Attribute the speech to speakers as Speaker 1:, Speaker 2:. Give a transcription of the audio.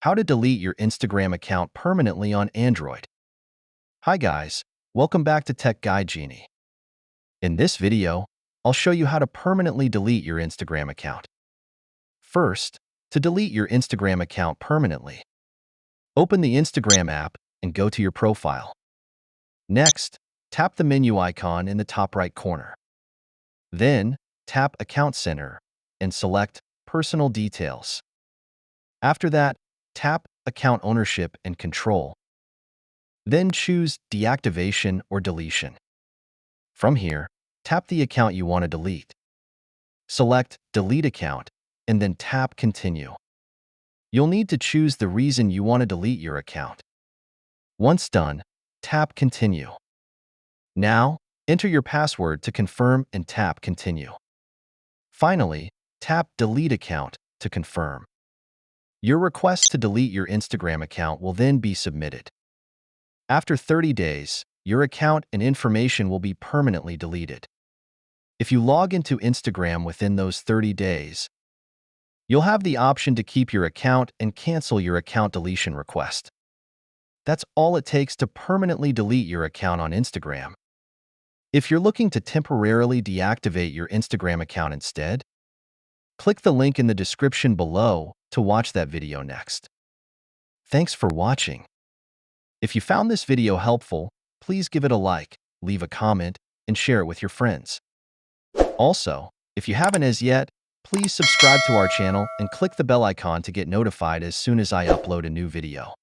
Speaker 1: How to delete your Instagram account permanently on Android. Hi guys, welcome back to Tech Guide Genie. In this video, I'll show you how to permanently delete your Instagram account. First, to delete your Instagram account permanently, open the Instagram app and go to your profile. Next, tap the menu icon in the top right corner. Then, tap Account Center and select Personal Details. After that, tap Account Ownership and Control. Then choose Deactivation or Deletion. From here, tap the account you want to delete. Select Delete Account and then tap Continue. You'll need to choose the reason you want to delete your account. Once done, tap Continue. Now, enter your password to confirm and tap Continue. Finally, tap Delete Account to confirm. Your request to delete your Instagram account will then be submitted. After 30 days, your account and information will be permanently deleted. If you log into Instagram within those 30 days, you'll have the option to keep your account and cancel your account deletion request. That's all it takes to permanently delete your account on Instagram. If you're looking to temporarily deactivate your Instagram account instead, click the link in the description below to watch that video next. Thanks for watching. If you found this video helpful, please give it a like, leave a comment, and share it with your friends. Also, if you haven't as yet, please subscribe to our channel and click the bell icon to get notified as soon as I upload a new video.